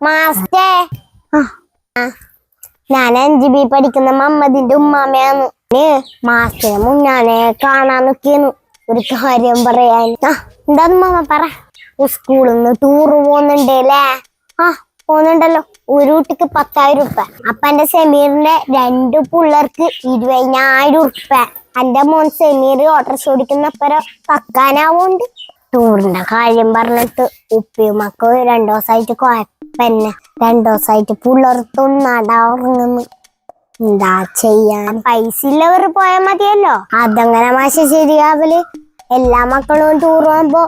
മാസ്റ്റേ ഞാൻ 5B പഠിക്കുന്ന മമ്മദിന്റെ ഉമ്മാമയാണ്. മാസ്റ്റേ മുന്നാനെ കാണാൻ നോക്കിയെന്നു ഒരു കാര്യം പറയാൻ. എന്താന്ന് മാമ പറ. സ്കൂളിൽ നിന്ന് ടൂറ് പോകുന്നുണ്ടല്ലേ? പോകുന്നുണ്ടല്ലോ. ഒരു കുട്ടിക്ക് 10,000 ഉറുപ്പ. അപ്പൊ എന്റെ സെമീറിന്റെ 2 പിള്ളേർക്ക് 20,000 ഉറുപ്പ. എന്റെ മോൻ സെമീർ ഓട്ടോറിക്ഷ ഓടിക്കുന്നപ്പരം കക്കാനാവുണ്ട്. ടൂറിന്റെ കാര്യം പറഞ്ഞിട്ട് ഉപ്പിയുമൊക്കെ 2 ദിവസമായിട്ട് കുഴപ്പന്നെ. 2 ദിവസമായിട്ട് പിള്ളേർത്തൊന്നാടാ ഉറങ്ങുന്നു. എന്താ ചെയ്യാൻ? പൈസ ഇല്ലവർ പോയാ മതിയല്ലോ. അതങ്ങനെ മാഷ ശരിയാവല്. എല്ലാ മക്കളും ടൂർ പോകുമ്പോ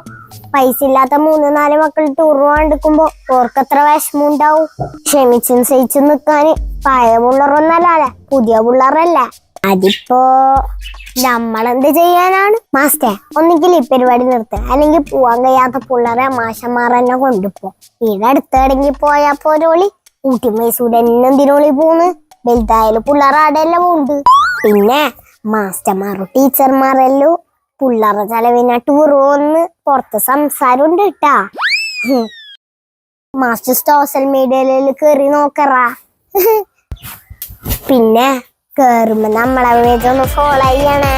പൈസ ഇല്ലാത്ത 3-4 മക്കൾ ടൂർ പോകാണ്ടിരിക്കുമ്പോ ഓർക്കത്ര വിഷമം ഉണ്ടാവും. ക്ഷമിച്ചും സഹിച്ചും നിക്കാന് പഴയ പിള്ളേരൊന്നല്ലേ, പുതിയ പിള്ളേരല്ലേ. അതിപ്പോ നമ്മളെന്ത് ചെയ്യാനാണ് മാസ്റ്റേ? ഒന്നെങ്കിൽ ഈ പരിപാടി നിർത്തുക, അല്ലെങ്കിൽ പോവാൻ കഴിയാത്ത പിള്ളേരെ മാഷന്മാർ തന്നെ കൊണ്ടുപോ. ഇവിടെ അടുത്തടങ്ങി പോയാ പോരോളി. ഊട്ടി മൈസൂർ എന്തിനോളി പോന്ന്? വലുതായാലും പിള്ളേർ ആടെല്ലാം പോകുന്നുണ്ട്. പിന്നെ മാസ്റ്റർമാരും ടീച്ചർമാരെല്ലാം പിള്ളേരുടെ ചെലവിനെ ടൂർ പോകുന്ന പുറത്ത് സംസാരം ഉണ്ട് കേട്ടാ. മാസ്റ്റർ സോഷ്യൽ മീഡിയയിൽ കേറി നോക്കറാ. പിന്നെ കേറുമ്പോ നമ്മളെ പേജ് ഒന്ന് ഫോളോ ചെയ്യണേ.